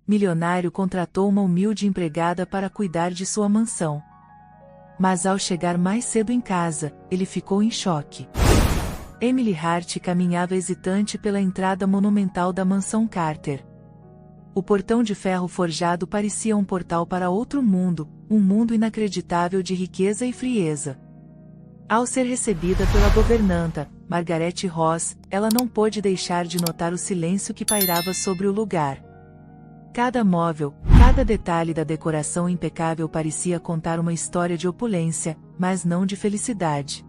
milionário contratou uma humilde empregada para cuidar de sua mansão. Mas ao chegar mais cedo em casa, ele ficou em choque. Emily Hart caminhava hesitante pela entrada monumental da mansão Carter. O portão de ferro forjado parecia um portal para outro mundo, um mundo inacreditável de riqueza e frieza. Ao ser recebida pela governanta, Margaret Ross, ela não pôde deixar de notar o silêncio que pairava sobre o lugar. Cada móvel, cada detalhe da decoração impecável parecia contar uma história de opulência, mas não de felicidade.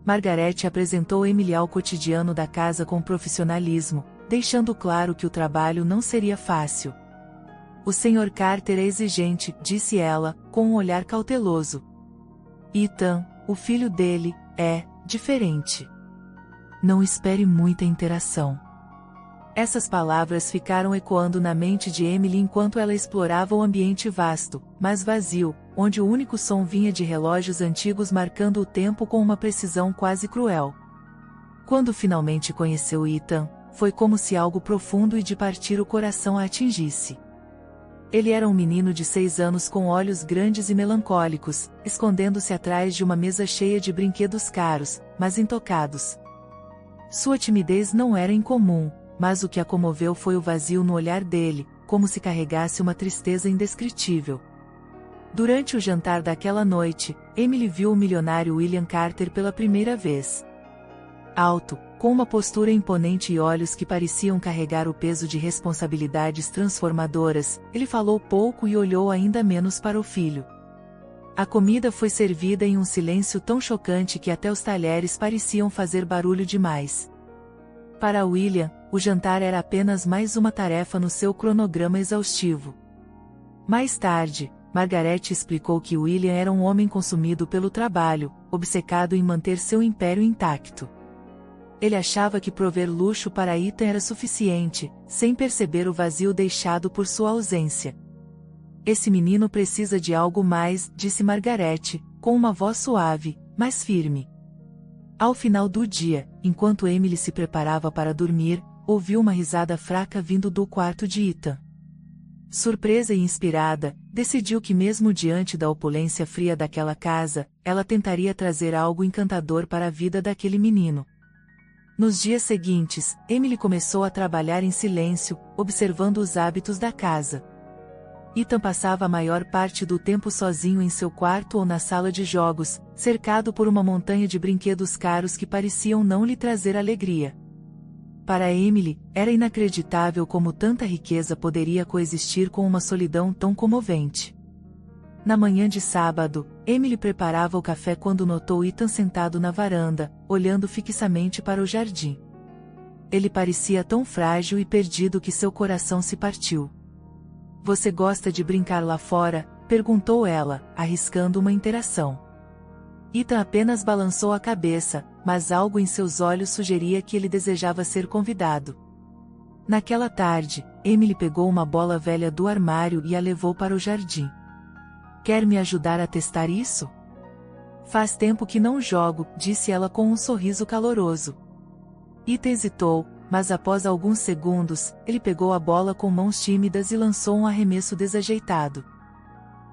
Margaret apresentou Emily ao cotidiano da casa com profissionalismo, deixando claro que o trabalho não seria fácil. O Sr. Carter é exigente, disse ela, com um olhar cauteloso. Ethan, o filho dele, é diferente. Não espere muita interação. Essas palavras ficaram ecoando na mente de Emily enquanto ela explorava o ambiente vasto, mas vazio, onde o único som vinha de relógios antigos marcando o tempo com uma precisão quase cruel. Quando finalmente conheceu Ethan, foi como se algo profundo e de partir o coração a atingisse. Ele era um menino de 6 anos com olhos grandes e melancólicos, escondendo-se atrás de uma mesa cheia de brinquedos caros, mas intocados. Sua timidez não era incomum, mas o que a comoveu foi o vazio no olhar dele, como se carregasse uma tristeza indescritível. Durante o jantar daquela noite, Emily viu o milionário William Carter pela primeira vez. Alto, com uma postura imponente e olhos que pareciam carregar o peso de responsabilidades transformadoras, ele falou pouco e olhou ainda menos para o filho. A comida foi servida em um silêncio tão chocante que até os talheres pareciam fazer barulho demais. Para William, o jantar era apenas mais uma tarefa no seu cronograma exaustivo. Mais tarde, Margaret explicou que William era um homem consumido pelo trabalho, obcecado em manter seu império intacto. Ele achava que prover luxo para Ethan era suficiente, sem perceber o vazio deixado por sua ausência. Esse menino precisa de algo mais, disse Margaret, com uma voz suave, mas firme. Ao final do dia, enquanto Emily se preparava para dormir, ouviu uma risada fraca vindo do quarto de Ethan. Surpresa e inspirada, decidiu que mesmo diante da opulência fria daquela casa, ela tentaria trazer algo encantador para a vida daquele menino. Nos dias seguintes, Emily começou a trabalhar em silêncio, observando os hábitos da casa. Ethan passava a maior parte do tempo sozinho em seu quarto ou na sala de jogos, cercado por uma montanha de brinquedos caros que pareciam não lhe trazer alegria. Para Emily, era inacreditável como tanta riqueza poderia coexistir com uma solidão tão comovente. Na manhã de sábado, Emily preparava o café quando notou Ethan sentado na varanda, olhando fixamente para o jardim. Ele parecia tão frágil e perdido que seu coração se partiu. Você gosta de brincar lá fora? Perguntou ela, arriscando uma interação. Ethan apenas balançou a cabeça, mas algo em seus olhos sugeria que ele desejava ser convidado. Naquela tarde, Emily pegou uma bola velha do armário e a levou para o jardim. Quer me ajudar a testar isso? Faz tempo que não jogo, disse ela com um sorriso caloroso. Ethan hesitou, mas após alguns segundos, ele pegou a bola com mãos tímidas e lançou um arremesso desajeitado.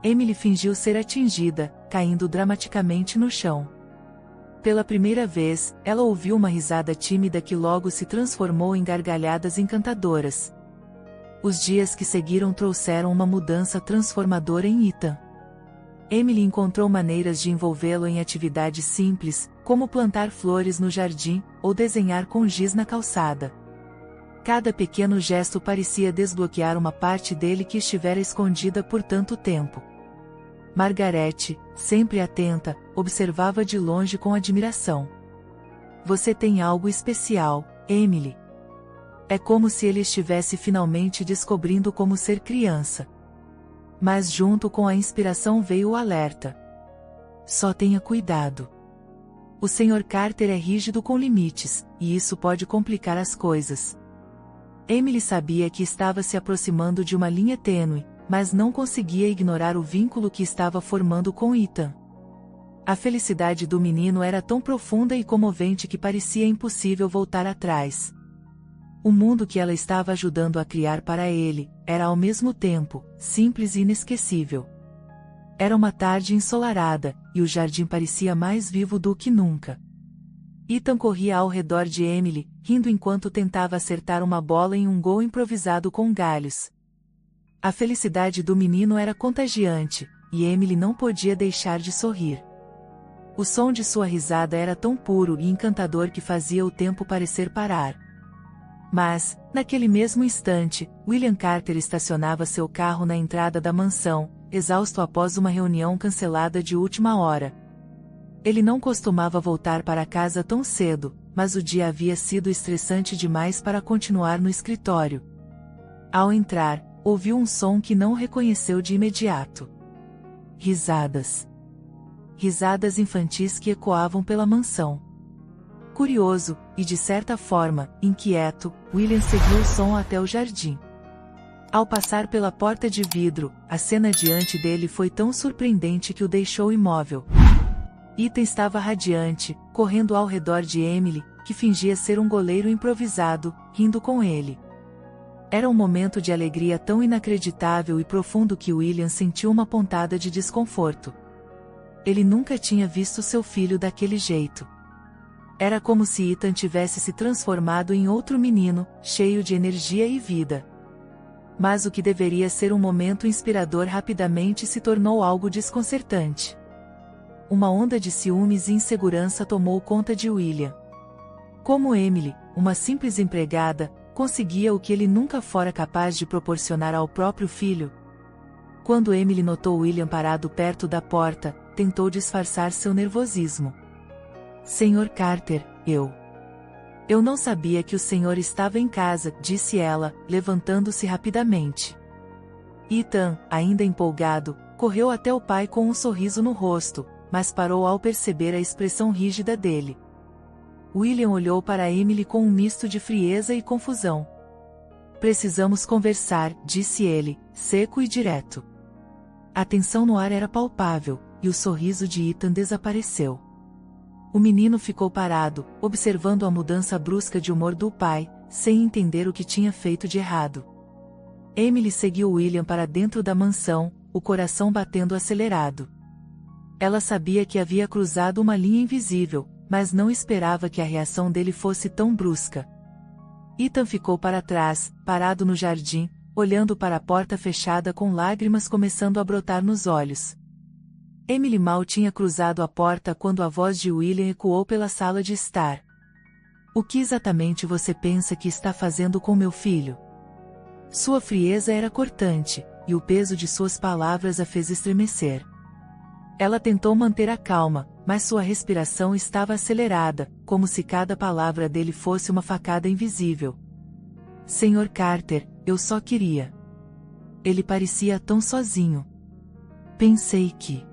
Emily fingiu ser atingida, caindo dramaticamente no chão. Pela primeira vez, ela ouviu uma risada tímida que logo se transformou em gargalhadas encantadoras. Os dias que seguiram trouxeram uma mudança transformadora em Ethan. Emily encontrou maneiras de envolvê-lo em atividades simples, como plantar flores no jardim, ou desenhar com giz na calçada. Cada pequeno gesto parecia desbloquear uma parte dele que estivera escondida por tanto tempo. Margaret, sempre atenta, observava de longe com admiração. Você tem algo especial, Emily. É como se ele estivesse finalmente descobrindo como ser criança. Mas junto com a inspiração veio o alerta. Só tenha cuidado. O Sr. Carter é rígido com limites, e isso pode complicar as coisas. Emily sabia que estava se aproximando de uma linha tênue, mas não conseguia ignorar o vínculo que estava formando com Ethan. A felicidade do menino era tão profunda e comovente que parecia impossível voltar atrás. O mundo que ela estava ajudando a criar para ele, era ao mesmo tempo simples e inesquecível. Era uma tarde ensolarada, e o jardim parecia mais vivo do que nunca. Ethan corria ao redor de Emily, rindo enquanto tentava acertar uma bola em um gol improvisado com galhos. A felicidade do menino era contagiante, e Emily não podia deixar de sorrir. O som de sua risada era tão puro e encantador que fazia o tempo parecer parar. Mas, naquele mesmo instante, William Carter estacionava seu carro na entrada da mansão, exausto após uma reunião cancelada de última hora. Ele não costumava voltar para casa tão cedo, mas o dia havia sido estressante demais para continuar no escritório. Ao entrar, ouviu um som que não reconheceu de imediato. Risadas. Risadas infantis que ecoavam pela mansão. Curioso, e de certa forma, inquieto, William seguiu o som até o jardim. Ao passar pela porta de vidro, a cena diante dele foi tão surpreendente que o deixou imóvel. Ethan estava radiante, correndo ao redor de Emily, que fingia ser um goleiro improvisado, rindo com ele. Era um momento de alegria tão inacreditável e profundo que William sentiu uma pontada de desconforto. Ele nunca tinha visto seu filho daquele jeito. Era como se Ethan tivesse se transformado em outro menino, cheio de energia e vida. Mas o que deveria ser um momento inspirador rapidamente se tornou algo desconcertante. Uma onda de ciúmes e insegurança tomou conta de William. Como Emily, uma simples empregada, conseguia o que ele nunca fora capaz de proporcionar ao próprio filho? Quando Emily notou William parado perto da porta, tentou disfarçar seu nervosismo. Sr. Carter, eu não sabia que o senhor estava em casa, disse ela, levantando-se rapidamente. Ethan, ainda empolgado, correu até o pai com um sorriso no rosto, mas parou ao perceber a expressão rígida dele. William olhou para Emily com um misto de frieza e confusão. Precisamos conversar, disse ele, seco e direto. A tensão no ar era palpável, e o sorriso de Ethan desapareceu. O menino ficou parado, observando a mudança brusca de humor do pai, sem entender o que tinha feito de errado. Emily seguiu William para dentro da mansão, o coração batendo acelerado. Ela sabia que havia cruzado uma linha invisível, mas não esperava que a reação dele fosse tão brusca. Ethan ficou para trás, parado no jardim, olhando para a porta fechada com lágrimas começando a brotar nos olhos. Emily mal tinha cruzado a porta quando a voz de William ecoou pela sala de estar. O que exatamente você pensa que está fazendo com meu filho? Sua frieza era cortante, e o peso de suas palavras a fez estremecer. Ela tentou manter a calma, mas sua respiração estava acelerada, como se cada palavra dele fosse uma facada invisível. Sr. Carter, eu só queria. Ele parecia tão sozinho. Pensei que...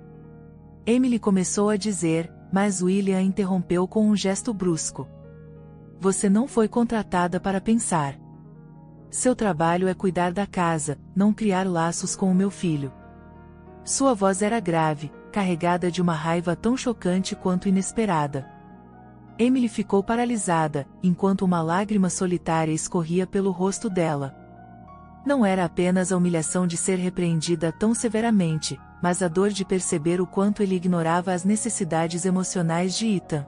Emily começou a dizer, mas William a interrompeu com um gesto brusco. Você não foi contratada para pensar. Seu trabalho é cuidar da casa, não criar laços com o meu filho. Sua voz era grave, carregada de uma raiva tão chocante quanto inesperada. Emily ficou paralisada, enquanto uma lágrima solitária escorria pelo rosto dela. Não era apenas a humilhação de ser repreendida tão severamente, mas a dor de perceber o quanto ele ignorava as necessidades emocionais de Ethan.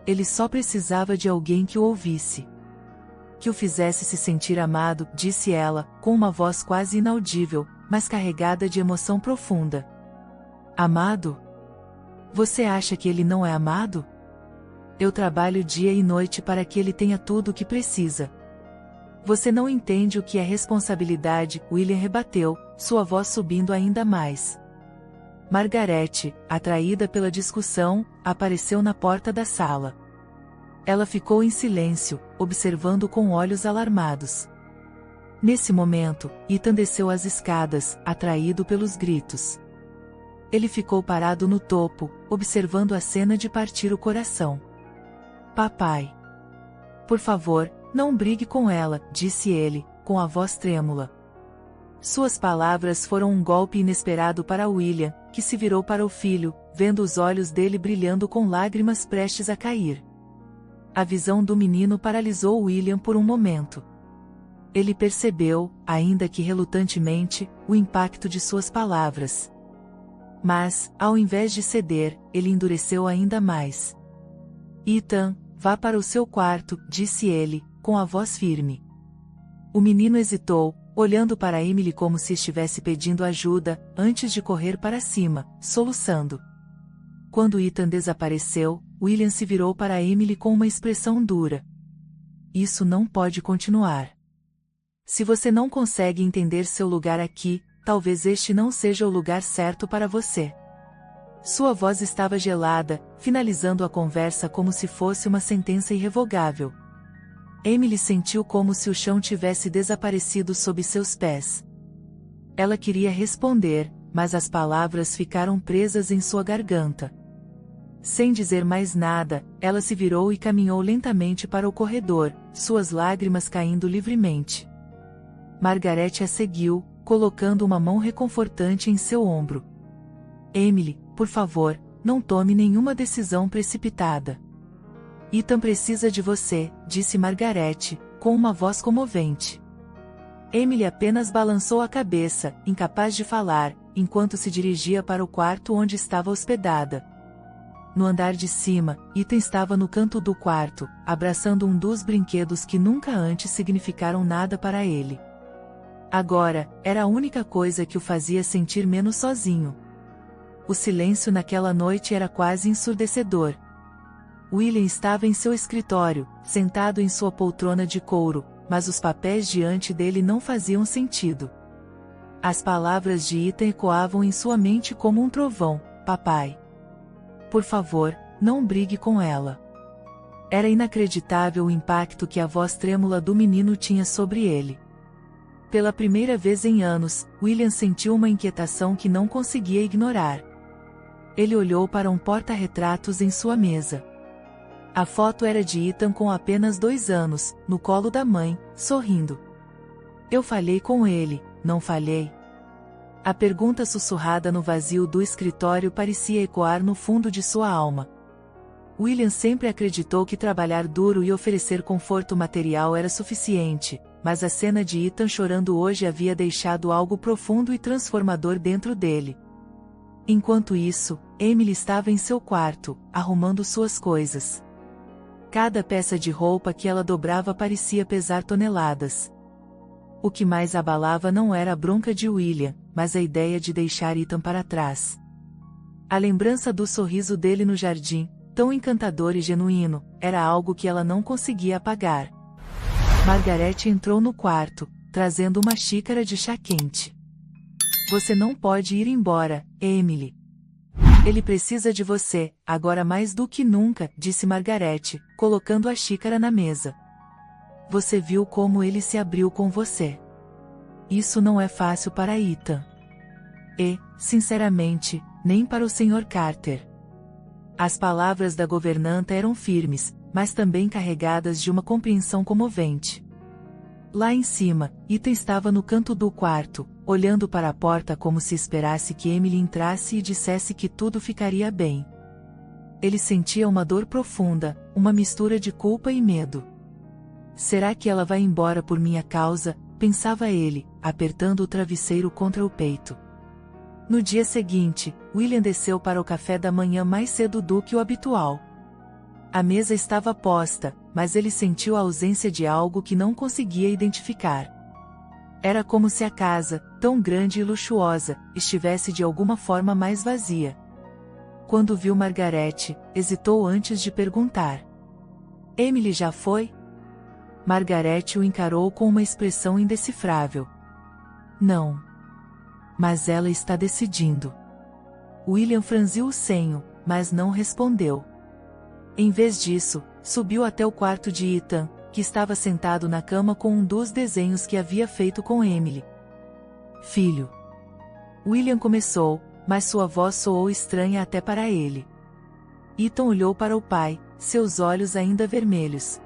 Ele só precisava de alguém que o ouvisse. Que o fizesse se sentir amado, disse ela, com uma voz quase inaudível, mas carregada de emoção profunda. Amado? Você acha que ele não é amado? Eu trabalho dia e noite para que ele tenha tudo o que precisa. Você não entende o que é responsabilidade, William rebateu, sua voz subindo ainda mais. Margarete, atraída pela discussão, apareceu na porta da sala. Ela ficou em silêncio, observando com olhos alarmados. Nesse momento, Ethan desceu as escadas, atraído pelos gritos. Ele ficou parado no topo, observando a cena de partir o coração. Papai. Por favor, não brigue com ela, disse ele, com a voz trêmula. Suas palavras foram um golpe inesperado para William, que se virou para o filho, vendo os olhos dele brilhando com lágrimas prestes a cair. A visão do menino paralisou William por um momento. Ele percebeu, ainda que relutantemente, o impacto de suas palavras. Mas, ao invés de ceder, ele endureceu ainda mais. Ethan, vá para o seu quarto, disse ele, com a voz firme. O menino hesitou, olhando para Emily como se estivesse pedindo ajuda, antes de correr para cima, soluçando. Quando Ethan desapareceu, William se virou para Emily com uma expressão dura. Isso não pode continuar. Se você não consegue entender seu lugar aqui, talvez este não seja o lugar certo para você. Sua voz estava gelada, finalizando a conversa como se fosse uma sentença irrevogável. Emily sentiu como se o chão tivesse desaparecido sob seus pés. Ela queria responder, mas as palavras ficaram presas em sua garganta. Sem dizer mais nada, ela se virou e caminhou lentamente para o corredor, suas lágrimas caindo livremente. Margaret a seguiu, colocando uma mão reconfortante em seu ombro. Emily, por favor, não tome nenhuma decisão precipitada. Ethan precisa de você, disse Margaret, com uma voz comovente. Emily apenas balançou a cabeça, incapaz de falar, enquanto se dirigia para o quarto onde estava hospedada. No andar de cima, Ethan estava no canto do quarto, abraçando um dos brinquedos que nunca antes significaram nada para ele. Agora, era a única coisa que o fazia sentir menos sozinho. O silêncio naquela noite era quase ensurdecedor. William estava em seu escritório, sentado em sua poltrona de couro, mas os papéis diante dele não faziam sentido. As palavras de Ethan ecoavam em sua mente como um trovão: papai. Por favor, não brigue com ela. Era inacreditável o impacto que a voz trêmula do menino tinha sobre ele. Pela primeira vez em anos, William sentiu uma inquietação que não conseguia ignorar. Ele olhou para um porta-retratos em sua mesa. A foto era de Ethan com apenas 2 anos, no colo da mãe, sorrindo. Eu falhei com ele, não falhei? A pergunta sussurrada no vazio do escritório parecia ecoar no fundo de sua alma. William sempre acreditou que trabalhar duro e oferecer conforto material era suficiente, mas a cena de Ethan chorando hoje havia deixado algo profundo e transformador dentro dele. Enquanto isso, Emily estava em seu quarto, arrumando suas coisas. Cada peça de roupa que ela dobrava parecia pesar toneladas. O que mais abalava não era a bronca de William, mas a ideia de deixar Ethan para trás. A lembrança do sorriso dele no jardim, tão encantador e genuíno, era algo que ela não conseguia apagar. Margaret entrou no quarto, trazendo uma xícara de chá quente. Você não pode ir embora, Emily. Ele precisa de você, agora mais do que nunca, disse Margaret, colocando a xícara na mesa. Você viu como ele se abriu com você. Isso não é fácil para Ethan. E, sinceramente, nem para o Sr. Carter. As palavras da governanta eram firmes, mas também carregadas de uma compreensão comovente. Lá em cima, Ethan estava no canto do quarto, olhando para a porta como se esperasse que Emily entrasse e dissesse que tudo ficaria bem. Ele sentia uma dor profunda, uma mistura de culpa e medo. Será que ela vai embora por minha causa? Pensava ele, apertando o travesseiro contra o peito. No dia seguinte, William desceu para o café da manhã mais cedo do que o habitual. A mesa estava posta, mas ele sentiu a ausência de algo que não conseguia identificar. Era como se a casa, tão grande e luxuosa, estivesse de alguma forma mais vazia. Quando viu Margaret, hesitou antes de perguntar. Emily já foi? Margaret o encarou com uma expressão indecifrável. Não. Mas ela está decidindo. William franziu o senho, mas não respondeu. Em vez disso, subiu até o quarto de Ethan, que estava sentado na cama com um dos desenhos que havia feito com Emily. Filho. William começou, mas sua voz soou estranha até para ele. Ethan olhou para o pai, seus olhos ainda vermelhos.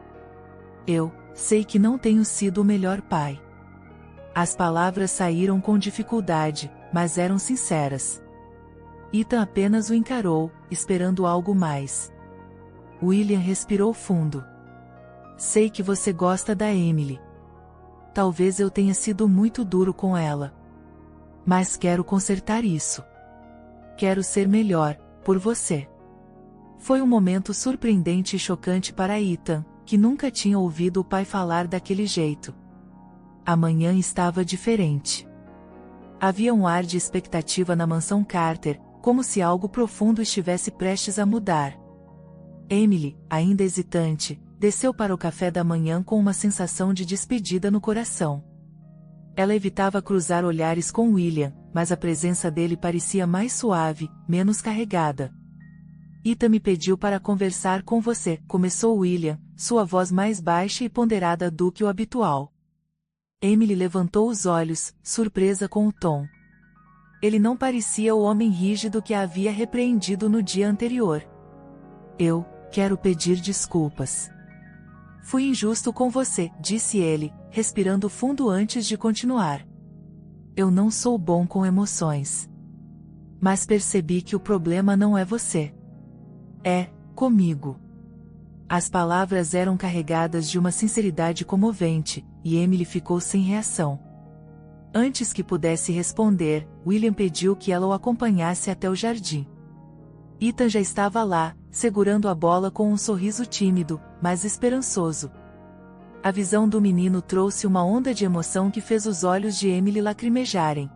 Eu sei que não tenho sido o melhor pai. As palavras saíram com dificuldade, mas eram sinceras. Ethan apenas o encarou, esperando algo mais. William respirou fundo. Sei que você gosta da Emily. talvez eu tenha sido muito duro com ela. Mas quero consertar isso. Quero ser melhor, por você. Foi um momento surpreendente e chocante para Ethan, que nunca tinha ouvido o pai falar daquele jeito. A manhã estava diferente. Havia um ar de expectativa na mansão Carter, como se algo profundo estivesse prestes a mudar. Emily, ainda hesitante, desceu para o café da manhã com uma sensação de despedida no coração. Ela evitava cruzar olhares com William, mas a presença dele parecia mais suave, menos carregada. Ethan me pediu para conversar com você, começou William, sua voz mais baixa e ponderada do que o habitual. Emily levantou os olhos, surpresa com o tom. Ele não parecia o homem rígido que a havia repreendido no dia anterior. Eu quero pedir desculpas. Fui injusto com você, disse ele, respirando fundo antes de continuar. Eu não sou bom com emoções. Mas percebi que o problema não é você. É, comigo. As palavras eram carregadas de uma sinceridade comovente, e Emily ficou sem reação. Antes que pudesse responder, William pediu que ela o acompanhasse até o jardim. Ethan já estava lá, segurando a bola com um sorriso tímido, mas esperançoso. A visão do menino trouxe uma onda de emoção que fez os olhos de Emily lacrimejarem.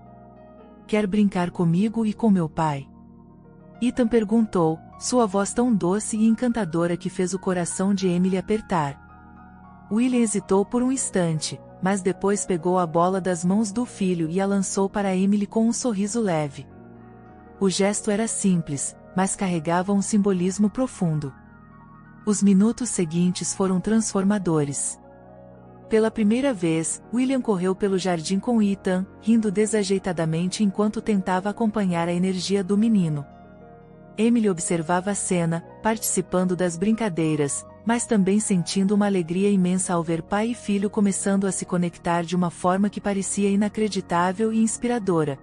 Quer brincar comigo e com meu pai? Ethan perguntou, sua voz tão doce e encantadora que fez o coração de Emily apertar. William hesitou por um instante, mas depois pegou a bola das mãos do filho e a lançou para Emily com um sorriso leve. O gesto era simples, mas carregava um simbolismo profundo. Os minutos seguintes foram transformadores. Pela primeira vez, William correu pelo jardim com Ethan, rindo desajeitadamente enquanto tentava acompanhar a energia do menino. Emily observava a cena, participando das brincadeiras, mas também sentindo uma alegria imensa ao ver pai e filho começando a se conectar de uma forma que parecia inacreditável e inspiradora.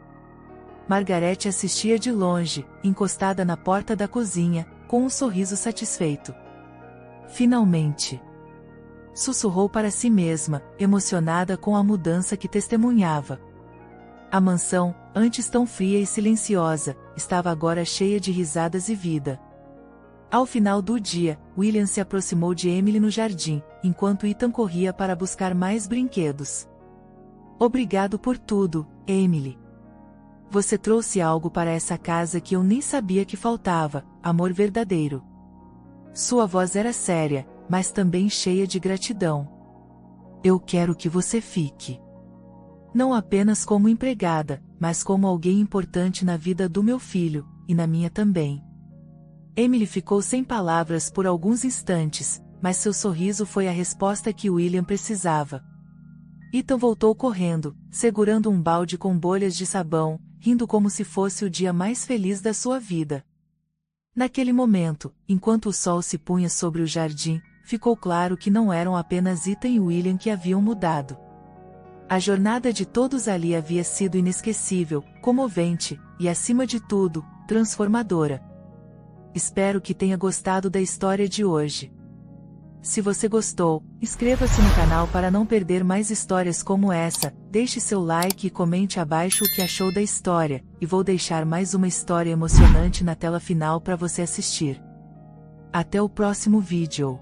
Margarete assistia de longe, encostada na porta da cozinha, com um sorriso satisfeito. Finalmente! Sussurrou para si mesma, emocionada com a mudança que testemunhava. A mansão, antes tão fria e silenciosa, estava agora cheia de risadas e vida. Ao final do dia, William se aproximou de Emily no jardim, enquanto Ethan corria para buscar mais brinquedos. Obrigado por tudo, Emily. Você trouxe algo para essa casa que eu nem sabia que faltava, amor verdadeiro. Sua voz era séria, mas também cheia de gratidão. Eu quero que você fique. Não apenas como empregada, mas como alguém importante na vida do meu filho, e na minha também. Emily ficou sem palavras por alguns instantes, mas seu sorriso foi a resposta que William precisava. Ethan voltou correndo, segurando um balde com bolhas de sabão, rindo como se fosse o dia mais feliz da sua vida. Naquele momento, enquanto o sol se punha sobre o jardim, ficou claro que não eram apenas Ethan e William que haviam mudado. A jornada de todos ali havia sido inesquecível, comovente, e acima de tudo, transformadora. Espero que tenha gostado da história de hoje. Se você gostou, inscreva-se no canal para não perder mais histórias como essa, deixe seu like e comente abaixo o que achou da história, e vou deixar mais uma história emocionante na tela final para você assistir. Até o próximo vídeo.